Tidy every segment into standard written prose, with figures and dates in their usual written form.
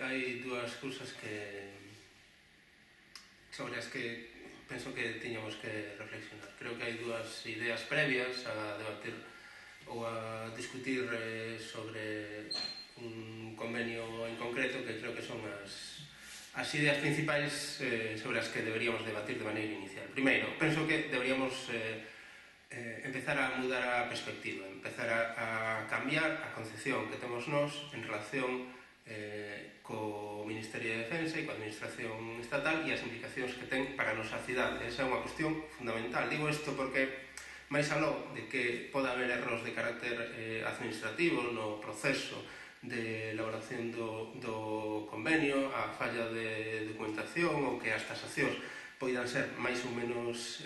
hai dúas cousas sobre as que penso que tiñamos que reflexionar. Creo que hai dúas ideas previas a debatir ou a discutir sobre un convenio en concreto que creo que son as ideas principais sobre as que deberíamos debatir de maneira inicial. Primeiro, penso que deberíamos empezar a mudar a perspectiva, empezar a cambiar a concepción que temos nós en relación co Ministerio de Defensa e coa Administración Estatal e as implicacións que ten para a nosa cidade. Esa é unha cuestión fundamental. Digo isto porque, máis aló de que poda haber erros de carácter administrativo no proceso de elaboración do convenio, a falla de documentación ou que as tasacións poidan ser máis ou menos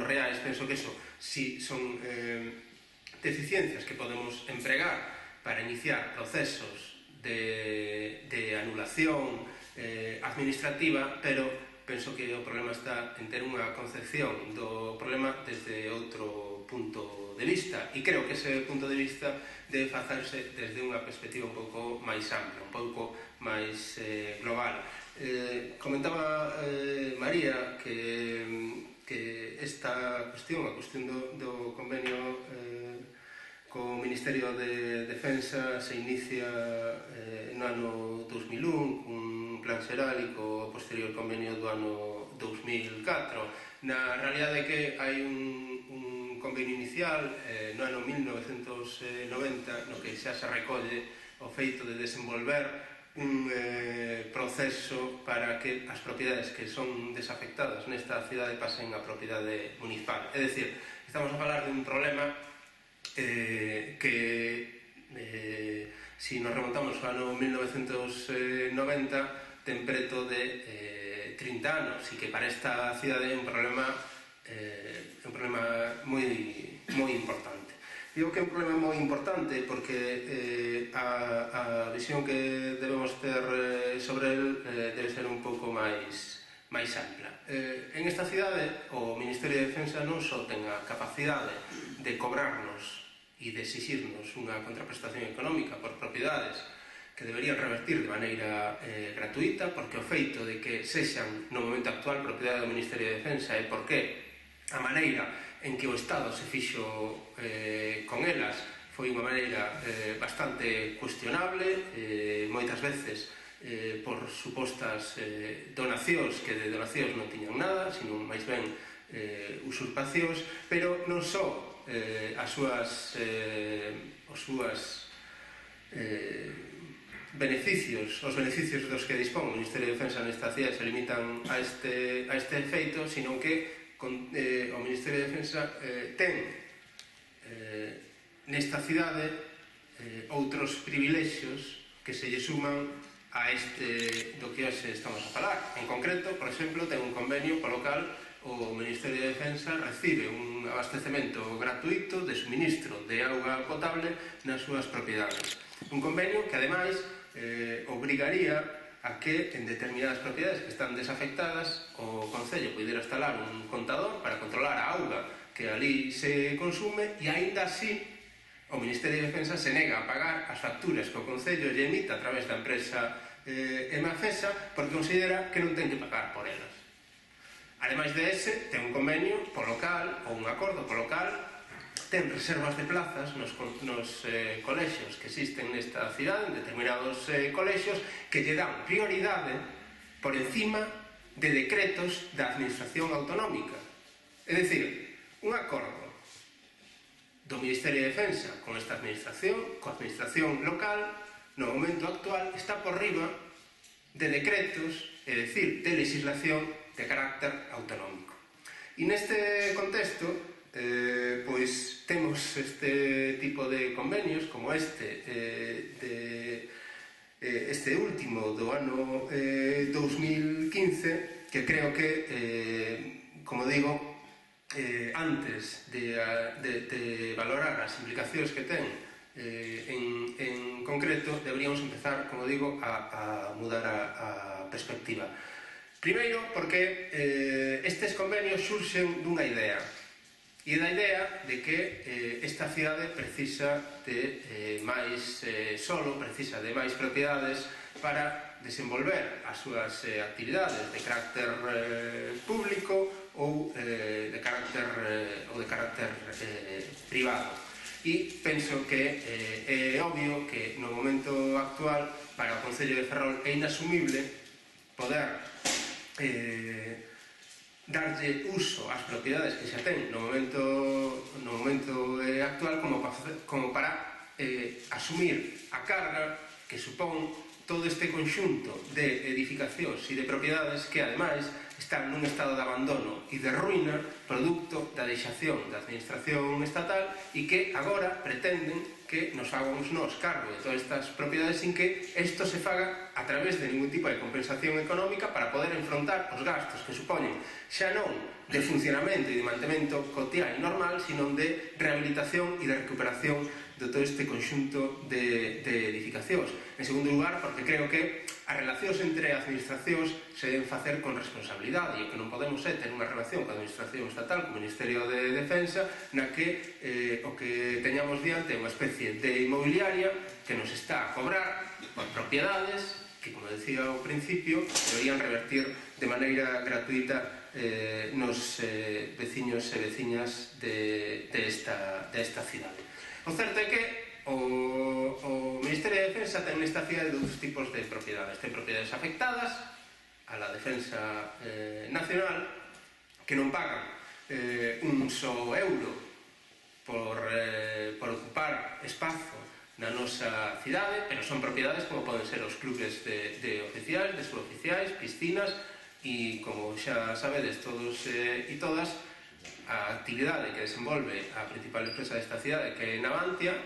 reais, penso que eso si son deficiencias que podemos empregar para iniciar procesos de anulación administrativa, pero penso que o problema está en ter unha concepción do problema desde outro punto de vista, e creo que ese punto de vista debe facerse desde unha perspectiva un pouco máis ampla, un pouco máis global. Comentaba María que esta cuestión, a cuestión do convenio co Ministerio de Defensa se inicia no ano 2001 cun plan xeral e co posterior convenio do ano 2004. Na realidade é que hai un convenio inicial no ano 1990 no que xa se recolle o feito de desenvolver un proceso para que as propiedades que son desafectadas nesta cidade pasen a propiedade municipal. É dicir, estamos a falar de un problema que si nos remontamos ao ano 1990 ten preto de 30 anos e que para esta cidade é un problema moi importante. Digo que é un problema moi importante porque a visión que debemos ter sobre el debe ser un pouco máis ampla. En esta cidade o Ministerio de Defensa non só ten a capacidade de cobrarnos e de exixirnos unha contraprestación económica por propiedades que deberían revertir de maneira gratuita, porque o feito de que sexan no momento actual propiedade do Ministerio de Defensa é porque a maneira en que o Estado se fixo con elas foi unha maneira bastante cuestionable, moitas veces por supostas donacións que de donacións non tiñan nada, sino máis ben usurpacións, pero non só os beneficios dos que dispón o Ministerio de Defensa nesta cidade se limitan a este feito, sino que o Ministerio de Defensa ten nesta cidade outros privilexios que se lle suman a do que hoxe estamos a falar. En concreto, por exemplo, ten un convenio polo cal o Ministerio de Defensa recibe un abastecemento gratuito de suministro de auga potable nas súas propiedades. Un convenio que, ademais, obrigaría a que en determinadas propiedades que están desafectadas o Concello poidera instalar un contador para controlar a auga que ali se consume e, aínda así, o Ministerio de Defensa se nega a pagar as facturas que o Concello lle emite a través da empresa Emafesa porque considera que non ten que pagar por elas. Ademais de ese, ten un convenio polo cal, ou un acordo polo cal, ten reservas de plazas nos colexios que existen nesta cidade, en determinados colexios, que lle dan prioridade por encima de decretos da Administración Autonómica. É dicir, un acordo do Ministerio de Defensa con esta administración, coa administración local, no momento actual, está por riba de decretos, é dicir, de legislación de carácter autonómico. E neste contexto, pois temos este tipo de convenios, como este último do ano 2015, que creo que, como digo, antes de valorar as implicacións que ten en concreto, deberíamos empezar, como digo, a mudar a perspectiva. Primeiro, porque estes convenios xurxen dunha idea. E da idea de que esta cidade precisa de máis solo, precisa de máis propiedades para desenvolver as súas actividades de carácter público ou de carácter privado. E penso que é obvio que no momento actual para o Concello de Ferrol é inasumible poder darlle uso ás propiedades que xa ten no momento actual como para asumir a carga que supón todo este conxunto de edificacións e de propiedades que, ademais, están nun estado de abandono e de ruína producto da deixación da administración estatal e que agora pretenden que nos fagamos nos cargo de todas estas propiedades sin que isto se faga a través de ningún tipo de compensación económica para poder enfrontar os gastos que supoñen xa non de funcionamento e de mantemento cotidiano normal, sino de rehabilitación e de recuperación de todo este conxunto de edificacións. En segundo lugar, porque creo que as relacións entre administracións se deben facer con responsabilidade e o que non podemos é ter unha relación coa administración estatal, co Ministerio de Defensa, na que o que teñamos diante é unha especie de inmobiliaria que nos está a cobrar por propiedades que, como decía ao principio, deberían revertir de maneira gratuita nos veciños e veciñas desta cidade. O certo é que o Ministerio de Defensa ten nesta cidade dous tipos de propiedades. Ten propiedades afectadas a la defensa nacional que non pagan un só euro por ocupar espazo na nosa cidade, pero son propiedades como poden ser os clubes de oficiais, de suboficiais, piscinas e, como xa sabedes todos e todas, a actividade que desenvolve a principal empresa desta cidade, que é Navantia,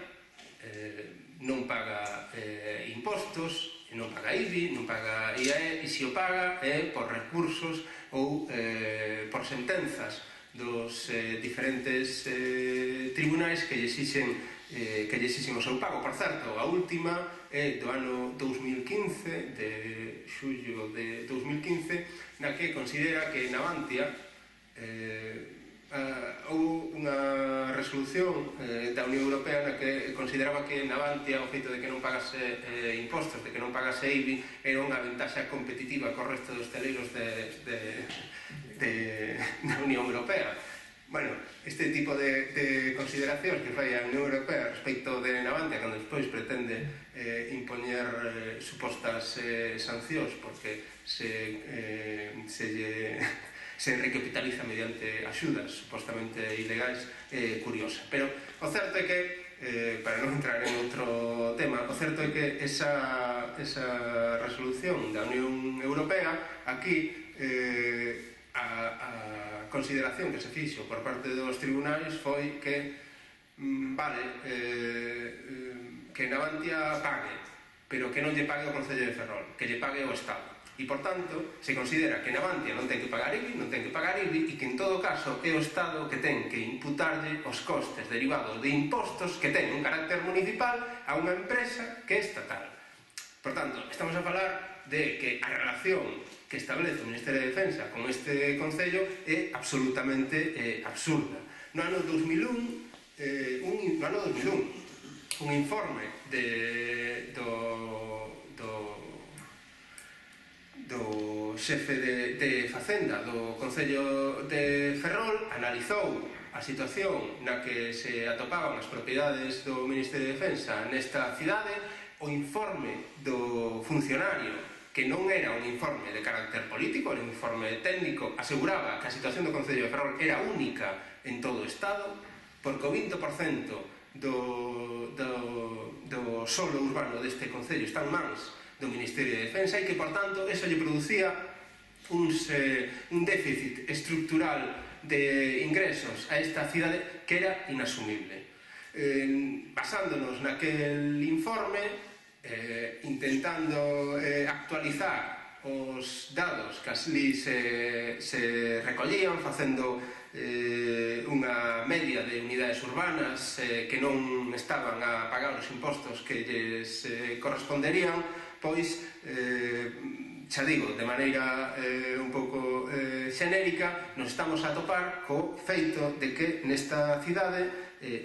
non paga impostos, non paga IBI, non paga IAE, e se o paga é por recursos ou por sentenzas dos diferentes tribunais que lle exixen o seu pago. Por certo, a última é do ano 2015, de xullo de 2015, na que considera que Navantia houve unha resolución da Unión Europea na que consideraba que Navantia, o feito de que non pagase impostos, de que non pagase IBI, era unha ventaxa competitiva co resto dos teleiros da Unión Europea. Bueno, este tipo de consideracións que fai a Unión Europea respecto de Navantia, cando despois pretende impoñer supostas sancións porque se recapitaliza mediante axudas supostamente ilegais, curiosa. Pero o certo é que, para non entrar en outro tema, o certo é que esa resolución da Unión Europea, aquí, a consideración que se fixo por parte dos tribunais foi que, que Navantia pague, pero que non lle pague o Concello de Ferrol, que lle pague o Estado. E, por tanto, se considera que Navantia non ten que pagar IBI, non ten que pagar IBI, e que, en todo caso, é o Estado que ten que imputarlle os costes derivados de impostos que ten un carácter municipal a unha empresa que é estatal. Por tanto, estamos a falar de que a relación que establece o Ministerio de Defensa con este Concello é absolutamente absurda. No ano 2001, un informe do xefe de Facenda do Concello de Ferrol analizou a situación na que se atopaban as propiedades do Ministerio de Defensa nesta cidade. O informe do funcionario, que non era un informe de carácter político, era un informe técnico, aseguraba que a situación do Concello de Ferrol era única en todo o Estado, porque o 20% do solo urbano deste Concello está en mans do Ministerio de Defensa e que, por tanto, eso lle producía un déficit estructural de ingresos a esta cidade que era inasumible. Basándonos naquel informe, intentando actualizar os dados que así se recollían, facendo unha media de unidades urbanas que non estaban a pagar os impostos que lles corresponderían, pois xa digo, de maneira un pouco xenérica, nos estamos a topar co feito de que nesta cidade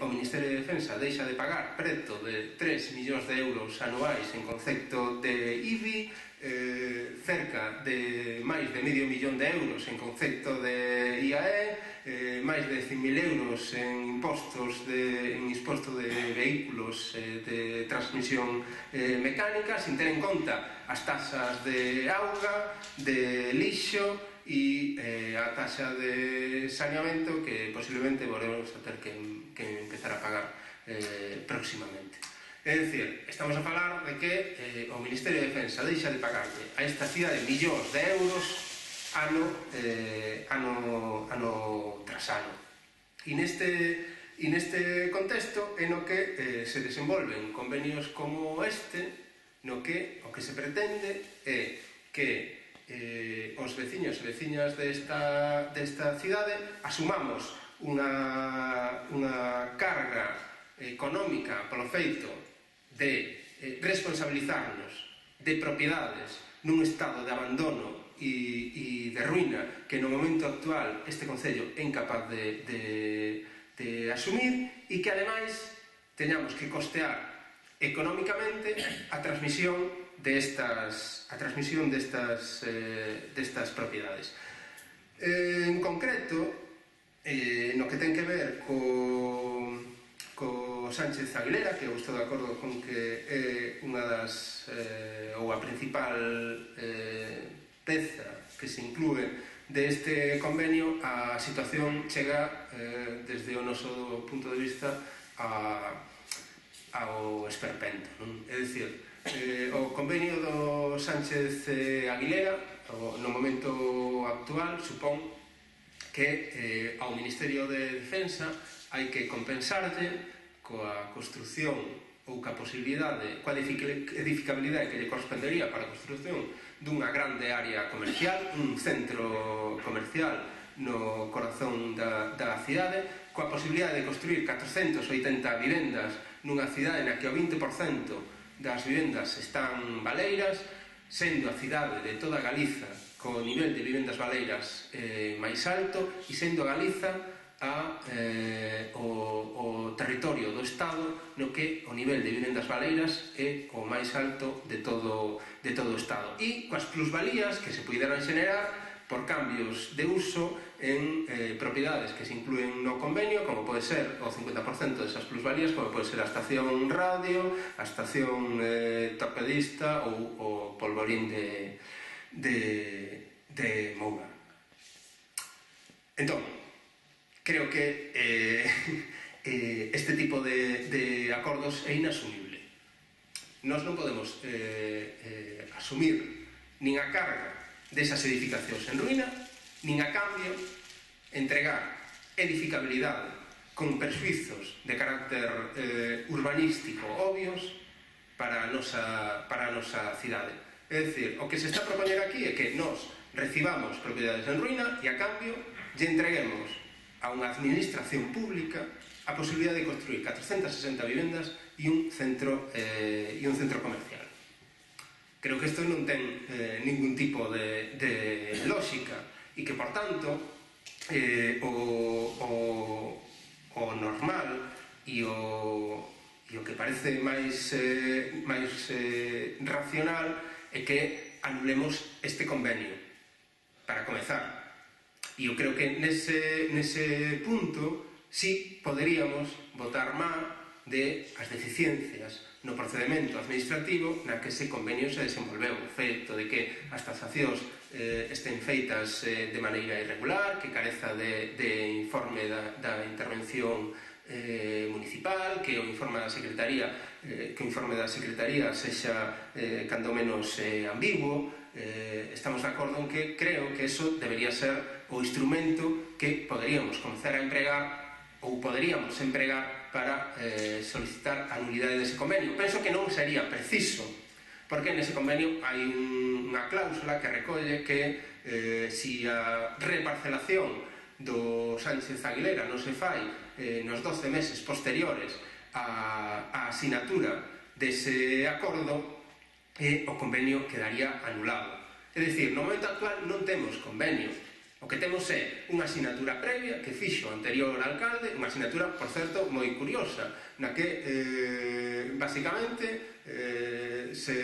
o Ministerio de Defensa deixa de pagar preto de 3 millóns de euros anuais en concepto de IBI, cerca de máis de medio millón de euros en concepto de IAE, máis de 100.000 euros en imposto de vehículos de transmisión mecánica, sin ter en conta as taxas de auga, de lixo e a taxa de saneamento que posiblemente volvemos a ter que empezar a pagar próximamente. É dicir, estamos a falar de que o Ministerio de Defensa deixa de pagarle a esta cidade millóns de euros ano tras ano. E neste contexto é no que se desenvolven convenios como este, no que o que se pretende é que os veciños e veciñas desta cidade asumamos unha carga económica polo feito de responsabilizarnos de propiedades nun estado de abandono e de ruína que no momento actual este Concello é incapaz de asumir e que ademais teñamos que costear económicamente a transmisión destas propiedades. En concreto, no que ten que ver co Sánchez Aguilera, que eu estou de acordo con que é unha das ou a principal peza que se inclúe deste convenio, a situación chega desde o noso punto de vista ao esperpento, non? É dicir, o convenio do Sánchez Aguilera no momento actual supón que ao Ministerio de Defensa hai que compensarlle coa construción ou coa posibilidade, coa edificabilidade que lle correspondería para a construción dunha grande área comercial, un centro comercial no corazón da cidade, coa posibilidade de construir 480 vivendas nunha cidade na que o 20% das vivendas están baleiras, sendo a cidade de toda Galiza co nivel de vivendas baleiras máis alto e sendo Galiza o territorio do Estado no que o nivel de vivendas baleiras é o máis alto de todo o Estado, e coas plusvalías que se puderan xenerar por cambios de uso en propiedades que se inclúen no convenio, como pode ser o 50% desas plusvalías, como pode ser a estación radio, a estación torpedista ou o polvorín de Moura. Entón, creo que este tipo de acordos é inasumible. Nós non podemos asumir nin a carga desas edificacións en ruína, nin a cambio entregar edificabilidade con persuizos de carácter urbanístico obvios para a nosa cidade. É dicir, o que se está a propoñer aquí é que nós recibamos propiedades en ruína e a cambio lle entreguemos a unha administración pública a posibilidade de construir 460 vivendas e un centro comercial. Creo que isto non ten ningún tipo de lógica e que, por tanto, o normal e o que parece máis racional é que anulemos este convenio, para comezar. E eu creo que nese punto sí poderíamos votar má de as deficiencias no procedimento administrativo na que ese convenio se desenvolveu, o feito de que as tasacións estén feitas de maneira irregular, que careza de informe da intervención municipal, que o informe da Secretaría sexa cando menos ambiguo. Estamos de acordo en que creo que eso debería ser o instrumento que poderíamos comezar a empregar ou poderíamos empregar para solicitar a nulidade dese convenio. Penso que non sería preciso, porque nese convenio hai unha cláusula que recolle que se a reparcelación do Sánchez Aguilera non se fai nos 12 meses posteriores á asinatura dese acordo, o convenio quedaría anulado. É dicir, no momento actual non temos convenio. O que temos é unha asignatura previa que fixo o anterior alcalde, unha asignatura, por certo, moi curiosa, na que, basicamente, se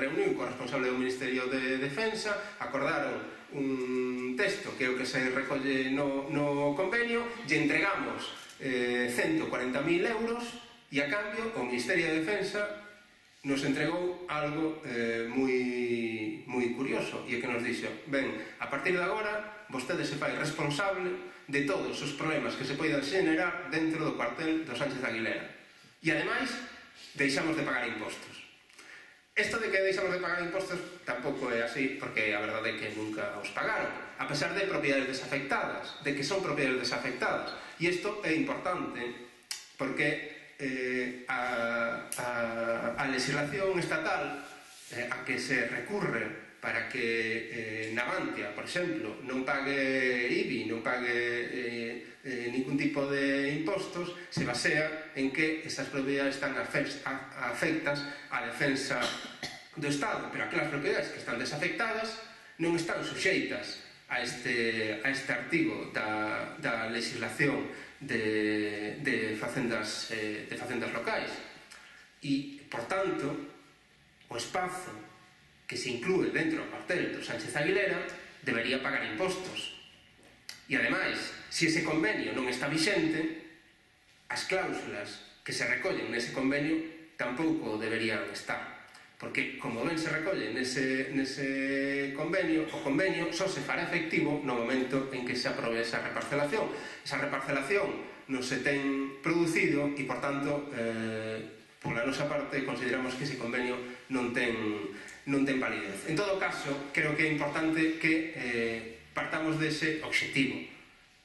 reuniu co responsable do Ministerio de Defensa, acordaron un texto que é o que se recolle no convenio, e entregamos 140.000 euros, e a cambio o Ministerio de Defensa nos entregou algo moi curioso, e é que nos dixo: ben, a partir de agora vostede se fai responsable de todos os problemas que se poidan xenerar dentro do cuartel do Sánchez Aguilera, e ademais deixamos de pagar impostos. Isto de que deixamos de pagar impostos tampouco é así, porque a verdade é que nunca os pagaron, a pesar de propiedades desafectadas, de que son propiedades desafectadas. E isto é importante porque a legislación estatal a que se recurre para que Navantia, por exemplo, non pague IBI, non pague ningún tipo de impostos, se basea en que estas propiedades están afectas á defensa do Estado, pero aquelas propiedades que están desafectadas non están suxeitas a este artigo da legislación de facendas locais. E, por tanto, o espazo que se inclúe dentro do cuartel do Sánchez Aguilera debería pagar impostos. E, ademais, se ese convenio non está vixente, as cláusulas que se recollen nese convenio tampouco deberían estar. Porque, como ben se recolle nese convenio, o convenio só se fará efectivo no momento en que se aprobe esa reparcelación. Esa reparcelación non se ten producido e, por tanto, pola nosa parte, consideramos que ese convenio non ten validez. En todo caso, creo que é importante que partamos dese obxectivo,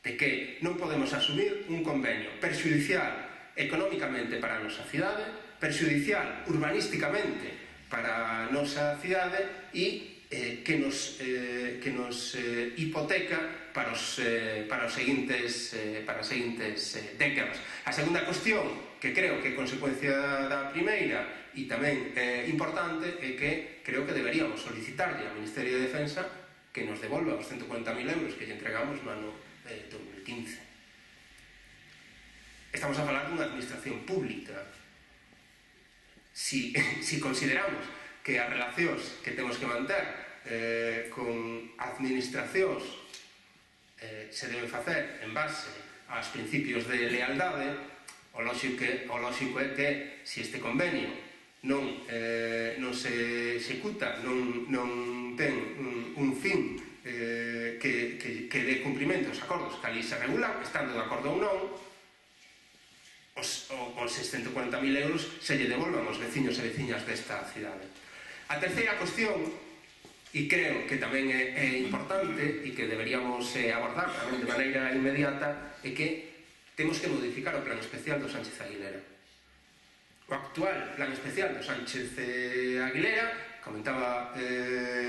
de que non podemos asumir un convenio perxudicial económicamente para a nosa cidade, perxudicial urbanísticamente para a nosa cidade e que nos hipoteca para as seguintes décadas. A segunda cuestión, que creo que é consecuencia da primeira e tamén importante, é que creo que deberíamos solicitarlle ao Ministerio de Defensa que nos devolva os 140.000 euros que lle entregamos no ano 2015. Estamos a falar dunha administración pública. Si consideramos que as relacións que temos que manter con administracións se deben facer en base aos principios de lealdade, o lóxico é que se este convenio non se executa, non ten un fin que dé cumprimento aos acordos que ali se regulan, estando de acordo ou non, os 640.000 euros se lle devolvan aos veciños e veciñas desta cidade. A terceira cuestión, e creo que tamén é importante e que deberíamos abordar tamén de maneira inmediata, é que temos que modificar o plan especial do Sánchez Aguilera. O actual plan especial do Sánchez Aguilera, comentaba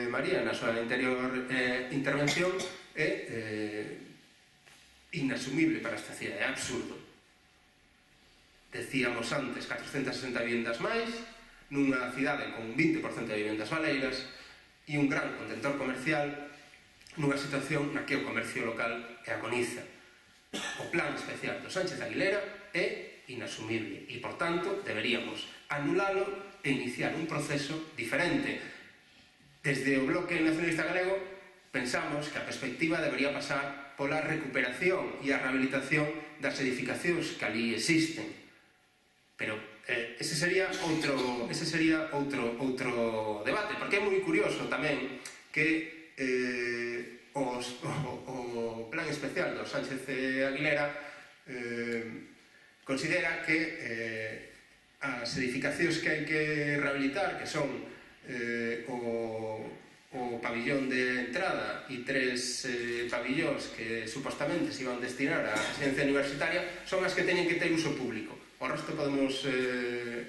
María na súa anterior intervención, é inasumible para esta cidade, é absurdo. Decíamos antes, 460 vivendas máis, nunha cidade con un 20% de vivendas baleiras e un gran contentor comercial nunha situación na que o comercio local agoniza. O plan especial do Sánchez Aguilera é inasumible e, por tanto, deberíamos anulalo e iniciar un proceso diferente. Desde o Bloque Nacionalista Galego pensamos que a perspectiva debería pasar pola recuperación e a rehabilitación das edificacións que ali existen. Pero ese sería outro debate, porque é moi curioso tamén que o plan especial do Sánchez Aguilera considera que as edificacións que hai que rehabilitar, que son o pabillón de entrada e 3 pabillóns que supostamente se iban destinar á residencia universitaria, son as que teñen que ter uso público. O resto podemos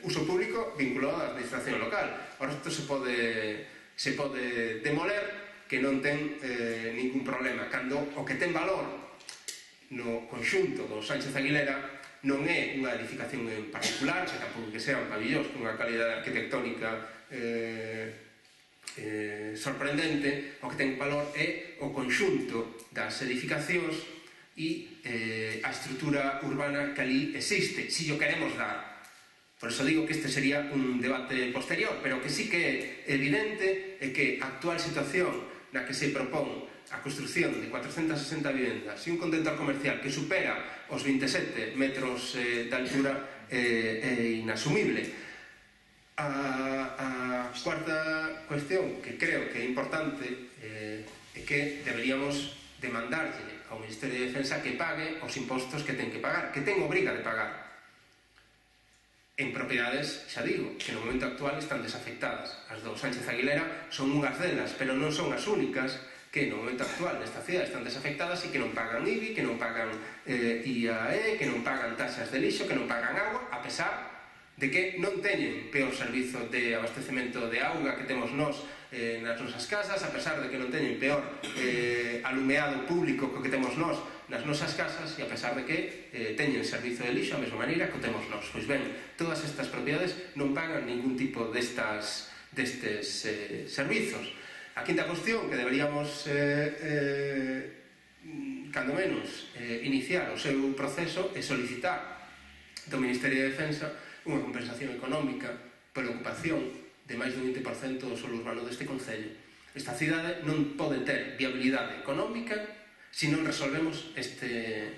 uso público vinculado á administración local. O resto se pode demoler, que non ten ningún problema. Cando o que ten valor no conxunto do Sánchez Aguilera non é unha edificación en particular, que tampouco que sean pabillóns con unha calidade arquitectónica sorprendente, o que ten valor é o conxunto das edificacións e a estrutura urbana que ali existe, si o queremos dar. Por eso digo que este sería un debate posterior, pero que sí que é evidente é que a actual situación na que se propón a construción de 460 vivendas e un contentor comercial que supera os 27 metros de altura é inasumible. A cuarta cuestión que creo que é importante é que deberíamos demandarlle ao Ministerio de Defensa que pague os impostos que ten que pagar, que ten obriga de pagar en propiedades, xa digo, que no momento actual están desafectadas. As do Sánchez Aguilera son unhas delas, pero non son as únicas que no momento actual nesta cidade están desafectadas e que non pagan IBI, que non pagan IAE, que non pagan taxas de lixo, que non pagan agua, a pesar de que non teñen peor servizo de abastecemento de auga que temos nós nas nosas casas, a pesar de que non teñen peor alumeado público que temos nós nas nosas casas, e a pesar de que teñen servizo de lixo a mesma maneira que temos nós. Pois ben, todas estas propiedades non pagan ningún tipo destes servizos. A quinta cuestión que deberíamos cando menos iniciar o seu proceso é solicitar do Ministerio de Defensa unha compensación económica pola ocupación de máis do 20% do solo urbano deste concello. Esta cidade non pode ter viabilidade económica se non resolvemos este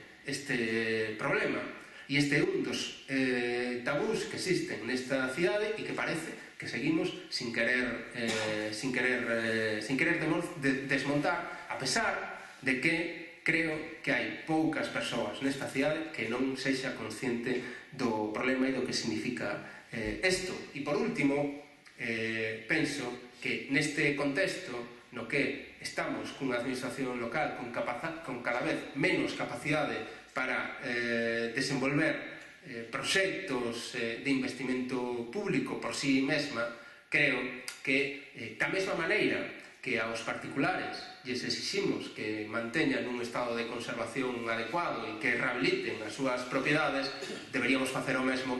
problema. E este é un dos tabús que existen nesta cidade e que parece que seguimos sin querer desmontar, a pesar de que creo que hai poucas persoas nesta cidade que non sexa consciente do problema e do que significa isto. E por último, penso que neste contexto no que estamos cunha administración local con cada vez menos capacidade para desenvolver proxectos de investimento público por si mesma, creo que da mesma maneira que aos particulares lles exiximos que manteñan un estado de conservación adecuado e que rehabiliten as súas propiedades, deberíamos facer o mesmo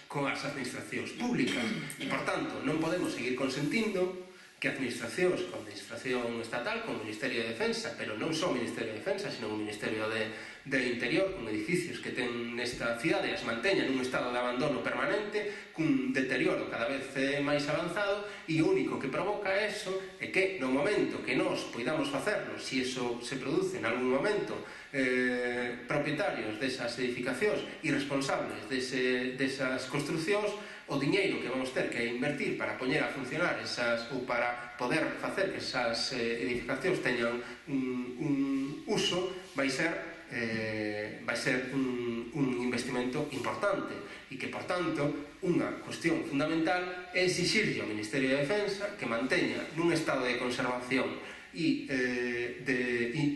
coas administracións públicas. E, por tanto, non podemos seguir consentindo que administracións como a Administración Estatal, como o Ministerio de Defensa, pero non só o Ministerio de Defensa, sino o Ministerio de Interior, con edificios que ten nesta cidade, as manteñan nun estado de abandono permanente, cun deterioro cada vez máis avanzado, e o único que provoca eso é que no momento que nós poidamos facernos, se iso se produce en algún momento, propietarios desas edificacións e responsables desas construcións, o diñeiro que vamos ter que invertir para poñer a funcionar esas, ou para poder facer que esas edificacións teñan un uso, vai ser un investimento importante e que, por tanto, unha cuestión fundamental é exixirlle ao Ministerio de Defensa que manteña nun estado de conservación e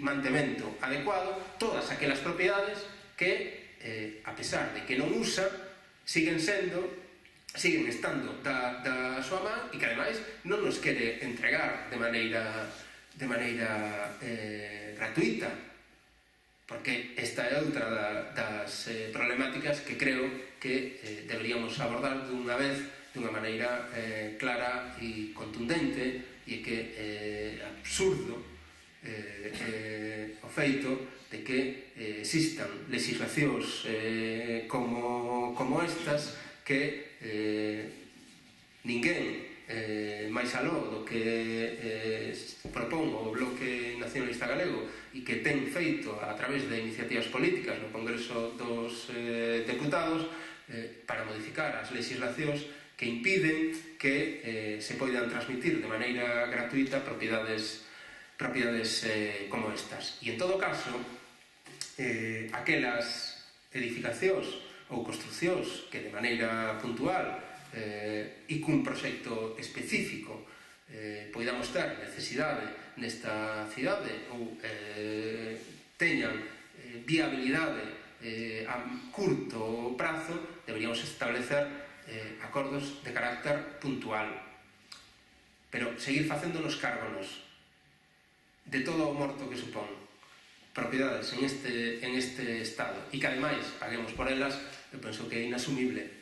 mantemento adecuado todas aquelas propiedades que, a pesar de que non usa, siguen estando da súa man e que ademais non nos quere entregar de maneira gratuita, porque esta é outra das problemáticas que creo que deberíamos abordar dunha vez, dunha maneira clara e contundente, e que é absurdo o feito de que existan legislacións como estas que ninguén máis aló do que propón o Bloque Nacionalista Galego e que ten feito a través de iniciativas políticas no Congreso dos Deputados para modificar as legislacións que impiden que se poidan transmitir de maneira gratuita propiedades como estas. E en todo caso, aquelas edificacións ou construcións que de maneira puntual e cun proxecto específico poidamos ter necesidade nesta cidade ou teñan viabilidade a curto prazo, deberíamos establecer acordos de carácter puntual, pero seguir facéndonos cárgonos de todo o morto que supón propiedades en este estado e que ademais paguemos por elas, eu penso que é inasumible.